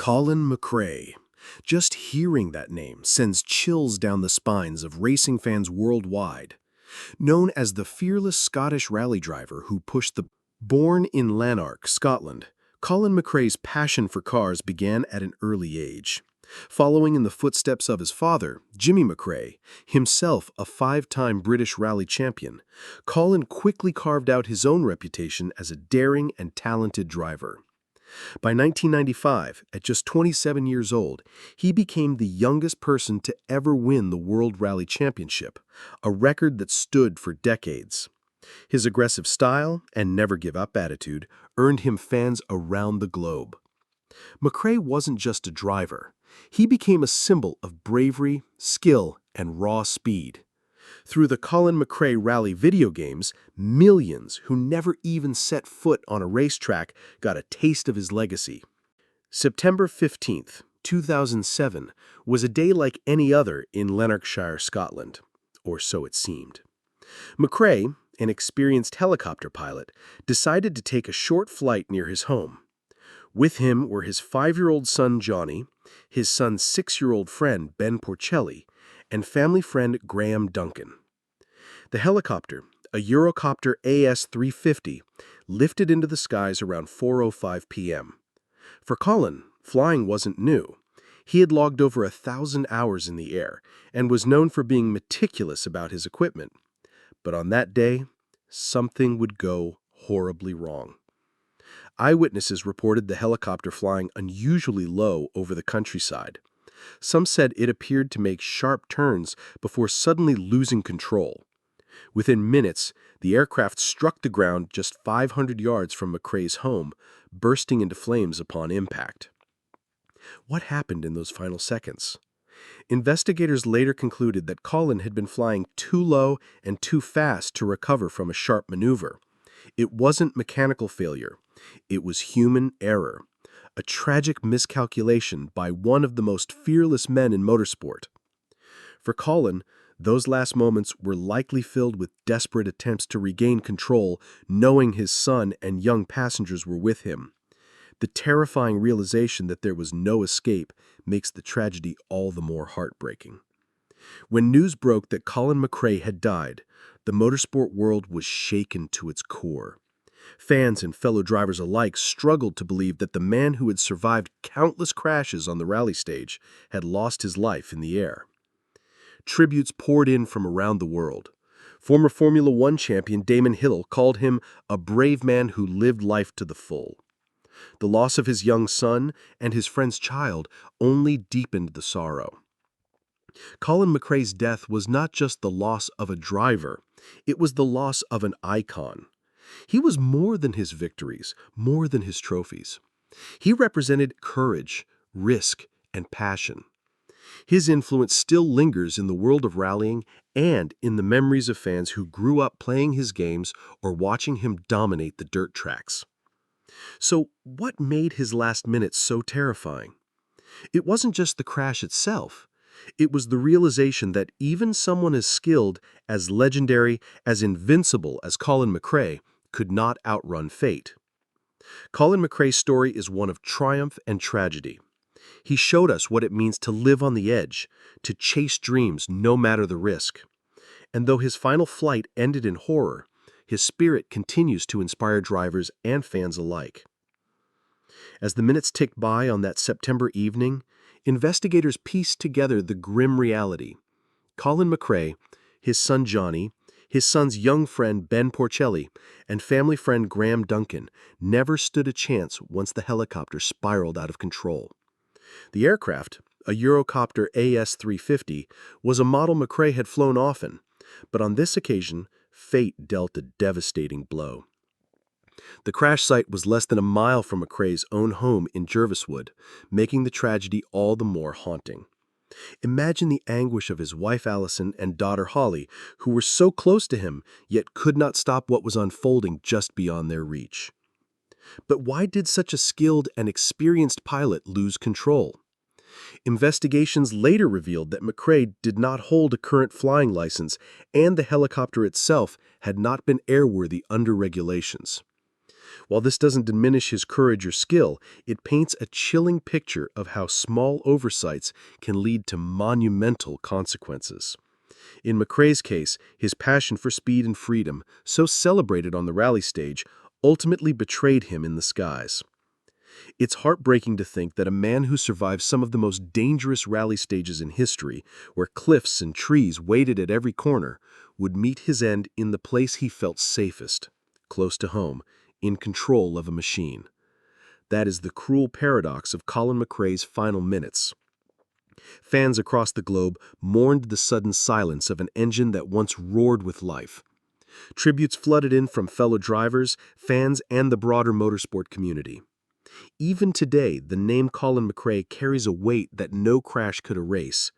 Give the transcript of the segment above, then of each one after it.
Colin McRae. Just hearing that name sends chills down the spines of racing fans worldwide. Known as the fearless Scottish rally driver who pushed the... Born in Lanark, Scotland, Colin McRae's passion for cars began at an early age. Following in the footsteps of his father, Jimmy McRae, himself a five-time British rally champion, Colin quickly carved out his own reputation as a daring and talented driver. By 1995, at just 27 years old, he became the youngest person to ever win the World Rally Championship, a record that stood for decades. His aggressive style and never-give-up attitude earned him fans around the globe. McRae wasn't just a driver. He became a symbol of bravery, skill, and raw speed. Through the Colin McRae rally video games, millions who never even set foot on a racetrack got a taste of his legacy. September 15, 2007, was a day like any other in Lanarkshire, Scotland, or so it seemed. McRae, an experienced helicopter pilot, decided to take a short flight near his home. With him were his 5-year-old son Johnny, his son's 6-year-old friend Ben Porcelli, and family friend Graham Duncan. The helicopter, a Eurocopter AS-350, lifted into the skies around 4:05 p.m. For Colin, flying wasn't new. He had logged over 1,000 hours in the air and was known for being meticulous about his equipment. But on that day, something would go horribly wrong. Eyewitnesses reported the helicopter flying unusually low over the countryside. Some said it appeared to make sharp turns before suddenly losing control. Within minutes, the aircraft struck the ground just 500 yards from McRae's home, bursting into flames upon impact. What happened in those final seconds? Investigators later concluded that Colin had been flying too low and too fast to recover from a sharp maneuver. It wasn't mechanical failure. It was human error. A tragic miscalculation by one of the most fearless men in motorsport. For Colin, those last moments were likely filled with desperate attempts to regain control, knowing his son and young passengers were with him. The terrifying realization that there was no escape makes the tragedy all the more heartbreaking. When news broke that Colin McRae had died, the motorsport world was shaken to its core. Fans and fellow drivers alike struggled to believe that the man who had survived countless crashes on the rally stage had lost his life in the air. Tributes poured in from around the world. Former Formula One champion Damon Hill called him a brave man who lived life to the full. The loss of his young son and his friend's child only deepened the sorrow. Colin McRae's death was not just the loss of a driver, it was the loss of an icon. He was more than his victories, more than his trophies. He represented courage, risk, and passion. His influence still lingers in the world of rallying and in the memories of fans who grew up playing his games or watching him dominate the dirt tracks. So, what made his last minutes so terrifying? It wasn't just the crash itself. It was the realization that even someone as skilled, as legendary, as invincible as Colin McRae could not outrun fate. Colin McRae's story is one of triumph and tragedy. He showed us what it means to live on the edge, to chase dreams no matter the risk. And though his final flight ended in horror, his spirit continues to inspire drivers and fans alike. As the minutes ticked by on that September evening, investigators pieced together the grim reality. Colin McRae, his son Johnny, his son's young friend Ben Porcelli, and family friend Graham Duncan never stood a chance once the helicopter spiraled out of control. The aircraft, a Eurocopter AS-350, was a model McRae had flown often, but on this occasion, fate dealt a devastating blow. The crash site was less than a mile from McRae's own home in Jerviswood, making the tragedy all the more haunting. Imagine the anguish of his wife Allison and daughter Holly, who were so close to him, yet could not stop what was unfolding just beyond their reach. But why did such a skilled and experienced pilot lose control? Investigations later revealed that McRae did not hold a current flying license, and the helicopter itself had not been airworthy under regulations. While this doesn't diminish his courage or skill, it paints a chilling picture of how small oversights can lead to monumental consequences. In McRae's case, his passion for speed and freedom, so celebrated on the rally stage, ultimately betrayed him in the skies. It's heartbreaking to think that a man who survived some of the most dangerous rally stages in history, where cliffs and trees waited at every corner, would meet his end in the place he felt safest, close to home, in control of a machine. That is the cruel paradox of Colin McRae's final minutes. Fans across the globe mourned the sudden silence of an engine that once roared with life. Tributes flooded in from fellow drivers, fans, and the broader motorsport community. Even today, the name Colin McRae carries a weight that no crash could erase.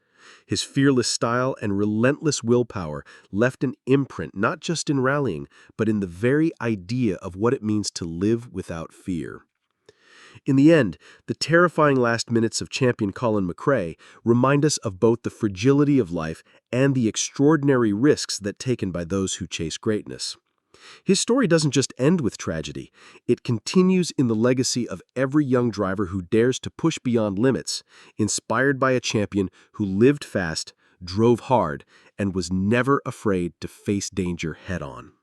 His fearless style and relentless willpower left an imprint not just in rallying, but in the very idea of what it means to live without fear. In the end, the terrifying last minutes of champion Colin McRae remind us of both the fragility of life and the extraordinary risks that taken by those who chase greatness. His story doesn't just end with tragedy. It continues in the legacy of every young driver who dares to push beyond limits, inspired by a champion who lived fast, drove hard, and was never afraid to face danger head-on.